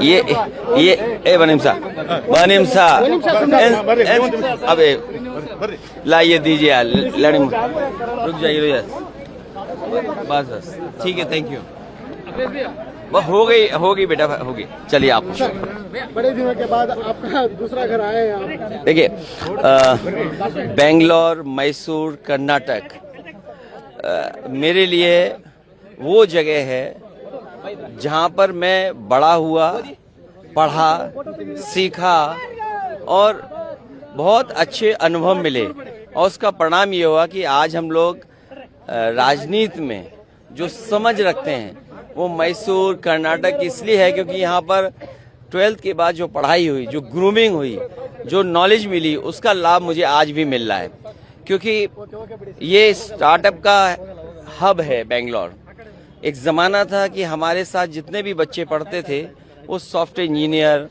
ये बनिमसा अबे लाइए दीजिए यार, लड़ी रुक जाइए बस बस ठीक है, थैंक यू। बस हो गई बेटा, होगी। चलिए आप बड़े दिनों के बाद आपका दूसरा घर आए हैं आप। देखिए, बेंगलोर, मैसूर, कर्नाटक मेरे लिए वो जगह है जहां पर मैं बड़ा हुआ, पढ़ा, सीखा और बहुत अच्छे अनुभव मिले। और उसका परिणाम ये हुआ कि आज हम लोग राजनीति में जो समझ रखते हैं वो मैसूर, कर्नाटक इसलिए है क्योंकि यहाँ पर 12th के बाद जो पढ़ाई हुई, जो ग्रूमिंग हुई, जो नॉलेज मिली, उसका लाभ मुझे आज भी मिल रहा है। क्योंकि ये स्टार्टअप का हब है बेंगलोर। एक ज़माना था कि हमारे साथ जितने भी बच्चे पढ़ते थे वो सॉफ्टवेयर इंजीनियर,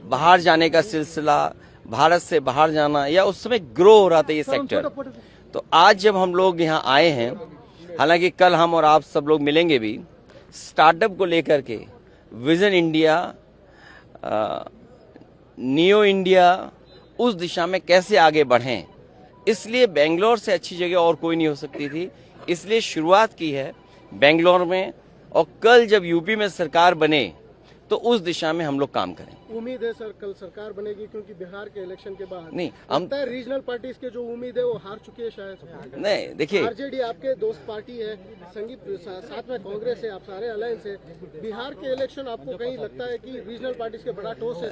बाहर जाने का सिलसिला, भारत से बाहर जाना, या उस समय ग्रो हो रहा था ये सेक्टर। तो आज जब हम लोग यहाँ आए हैं, हालांकि कल हम और आप सब लोग मिलेंगे भी, स्टार्टअप को लेकर के विजन इंडिया, नियो इंडिया, उस दिशा में कैसे आगे बढ़ें, इसलिए बेंगलोर से अच्छी जगह और कोई नहीं हो सकती थी। इसलिए शुरुआत की है बेंगलोर में, और कल जब यूपी में सरकार बने तो उस दिशा में हम लोग काम करें। उम्मीद है सर कल सरकार बनेगी, क्योंकि बिहार के इलेक्शन के बाद नहीं, हम रीजनल पार्टीज के जो उम्मीद है वो हार चुकी है शायद। नहीं, देखिए, आरजेडी आपके दोस्त पार्टी है, संगीत साथ में कांग्रेस है, आप सारे अलायंस है। बिहार के इलेक्शन आपको कहीं लगता है कि रीजनल पार्टीज के बड़ा टोस है?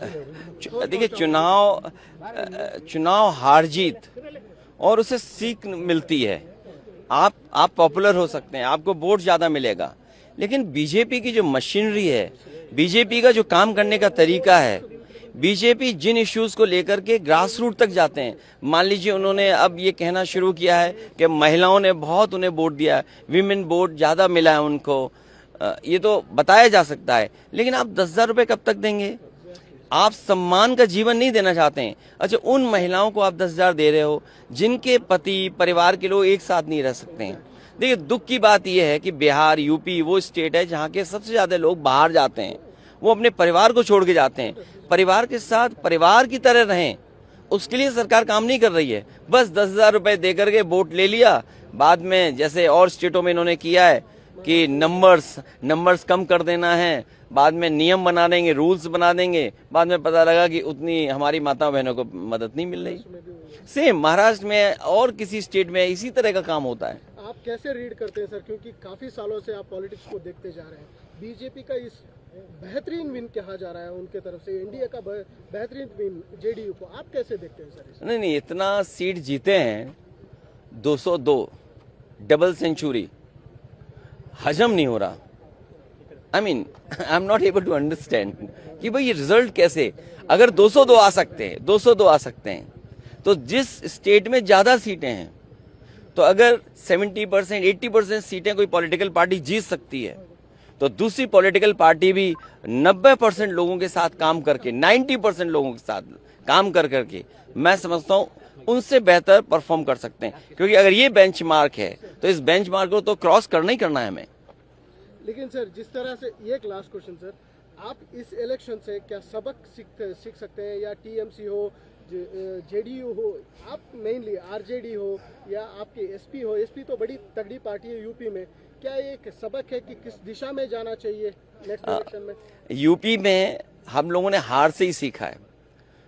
देखिए, चुनाव हार जीत और उसे सीख मिलती है। आप पॉपुलर हो सकते हैं, आपको वोट ज्यादा मिलेगा, लेकिन बीजेपी की जो मशीनरी है, बीजेपी का जो काम करने का तरीका है, बीजेपी जिन इश्यूज को लेकर के ग्रास रूट तक जाते हैं। मान लीजिए उन्होंने अब ये कहना शुरू किया है कि महिलाओं ने बहुत उन्हें वोट दिया है, विमेन वोट ज्यादा मिला है उनको, ये तो बताया जा सकता है, लेकिन आप 10,000 रुपए कब तक देंगे? आप सम्मान का जीवन नहीं देना चाहते हैं। अच्छा, उन महिलाओं को आप 10,000 दे रहे हो जिनके पति, परिवार के लोग एक साथ नहीं रह सकते हैं। देखिए, दुख की बात यह है कि बिहार, यूपी वो स्टेट है जहाँ के सबसे ज्यादा लोग बाहर जाते हैं, वो अपने परिवार को छोड़ के जाते हैं। परिवार के साथ परिवार की तरह रहें, उसके लिए सरकार काम नहीं कर रही है। बस 10,000 रुपए दे करके वोट ले लिया, बाद में जैसे और स्टेटों में इन्होंने किया है कि नंबर्स कम कर देना है, बाद में नियम बना देंगे, रूल्स बना देंगे, बाद में पता लगा कि उतनी हमारी माता बहनों को मदद नहीं मिल रही। सेम महाराष्ट्र में और किसी स्टेट में इसी तरह का काम होता है। आप कैसे रीड करते हैं सर, क्योंकि काफी सालों से आप पॉलिटिक्स को देखते जा रहे हैं, बीजेपी का इस बेहतरीन विन कहा जा रहा है उनके तरफ से, इंडिया का बेहतरीन विन जेडीयू को, आप कैसे देखते हैं सर? नहीं, इतना सीट जीते हैं, 202 डबल सेंचुरी, हजम नहीं हो रहा। I am not able to understand कि भाई ये रिजल्ट कैसे, अगर 202 आ सकते हैं तो जिस स्टेट में ज्यादा सीटें हैं, तो अगर 70%, 80% सीटें कोई पॉलिटिकल पार्टी जीत सकती है, तो दूसरी पॉलिटिकल पार्टी भी 90% लोगों के साथ काम करके, 90% लोगों के साथ काम कर करके, मैं समझता हूं उनसे बेहतर परफॉर्म कर सकते हैं। क्योंकि अगर ये बेंचमार्क है तो इस बेंचमार्क को तो क्रॉस करना ही करना है हमें। लेकिन सर, जिस तरह से, ये एक लास्ट क्वेश्चन सर, आप इस इलेक्शन से क्या सबक सीख सकते हैं, या टीएमसी हो, जेडीयू हो, आप मेनली आरजेडी हो, या आपके एसपी हो, एसपी तो बड़ी तगड़ी पार्टी है यूपी में, क्या एक सबक है कि किस दिशा में जाना चाहिए नेक्स्ट इलेक्शन में? यूपी में हम लोगों ने हार से ही सीखा है,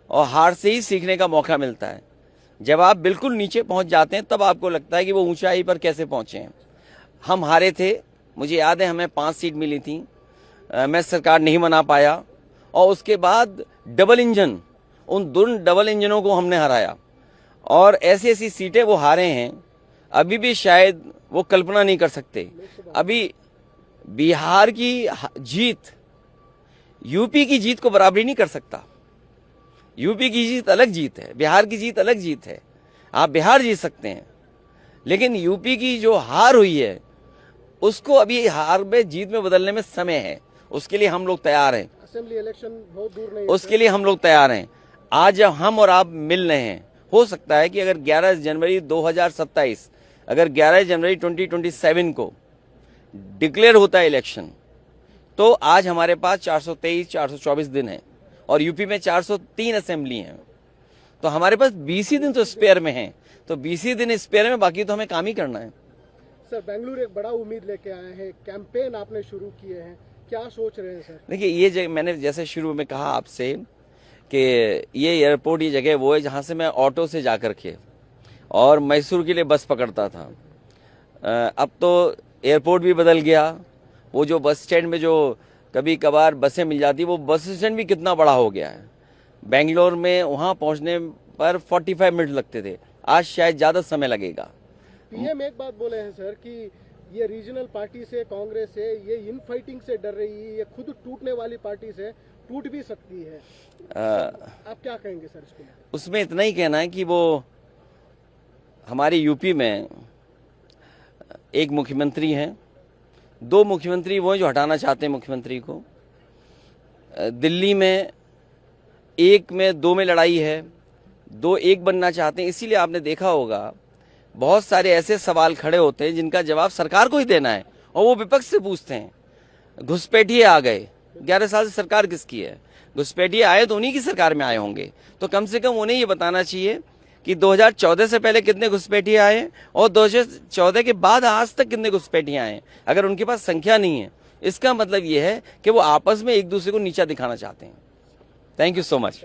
और हार से ही सीखने का मौका मिलता है। जब आप बिल्कुल नीचे पहुंच जाते हैं तब आपको लगता है कि वो ऊंचाई पर कैसे पहुंचे हैं। हम हारे थे, मुझे याद है, हमें 5 सीट मिली थी, मैं सरकार नहीं बना पाया, और उसके बाद डबल इंजन, उन दोनों डबल इंजनों को हमने हराया, और ऐसी ऐसी सीटें वो हारे हैं, अभी भी शायद वो कल्पना नहीं कर सकते। अभी बिहार की जीत यूपी की जीत को बराबरी नहीं कर सकता। यूपी की जीत अलग जीत है, बिहार की जीत अलग जीत है। आप बिहार जीत सकते हैं, लेकिन यूपी की जो हार हुई है उसको अभी हार में जीत में बदलने में समय है। उसके लिए हम लोग तैयार हैं। असेंबली इलेक्शन बहुत दूर नहीं, उसके लिए हम लोग तैयार हैं। आज जब हम और आप मिल रहे हैं, हो सकता है कि अगर 11 जनवरी 2027, अगर 11 जनवरी 2027 को डिक्लेयर होता है इलेक्शन, तो आज हमारे पास 423 424 दिन है और यूपी में 403 असेंबली हैं। तो हमारे पास 20 ही दिन तो स्पेयर में हैं। तो 20 ही दिन स्पेयर में, बाकी तो हमें काम ही करना है। सर बेंगलुरु एक बड़ा उम्मीद लेके आए हैं, कैंपेन आपने शुरू किए हैं, क्या सोच रहे हैं सर? देखिए, ये मैंने जैसे शुरू में कहा आपसे कि ये एयरपोर्ट, ये जगह वो है जहाँ से मैं ऑटो से जाकर के और मैसूर के लिए बस पकड़ता था। अब तो एयरपोर्ट भी बदल गया। वो जो बस स्टैंड में जो कभी कभार बसें मिल जाती, वो बस स्टैंड भी कितना बड़ा हो गया है। बेंगलोर में वहाँ पहुँचने पर 45 मिनट लगते थे, आज शायद ज़्यादा समय लगेगा। पीएम एक बात बोले हैं सर कि ये रीजनल पार्टी से, कांग्रेस से, ये इन फाइटिंग से डर रही है, ये खुद टूटने वाली पार्टी से टूट भी सकती है। आप क्या कहेंगे सर इसको? उसमें इतना ही कहना है कि वो हमारे यूपी में एक मुख्यमंत्री हैं, 2 मुख्यमंत्री वो हैं जो हटाना चाहते हैं मुख्यमंत्री को। दिल्ली में 1 में 2 में लड़ाई है, 2 1 बनना चाहते हैं। इसीलिए आपने देखा होगा बहुत सारे ऐसे सवाल खड़े होते हैं जिनका जवाब सरकार को ही देना है और वो विपक्ष से पूछते हैं। घुसपैठिए आ गए, 11 साल से सरकार किसकी है? घुसपैठिए आए तो उन्हीं की सरकार में आए होंगे। तो कम से कम उन्हें ये बताना चाहिए कि 2014 से पहले कितने घुसपैठिए आए और 2014 के बाद आज तक कितने घुसपैठिए आए। अगर उनके पास संख्या नहीं है, इसका मतलब ये है कि वो आपस में एक दूसरे को नीचा दिखाना चाहते हैं। Thank you so much.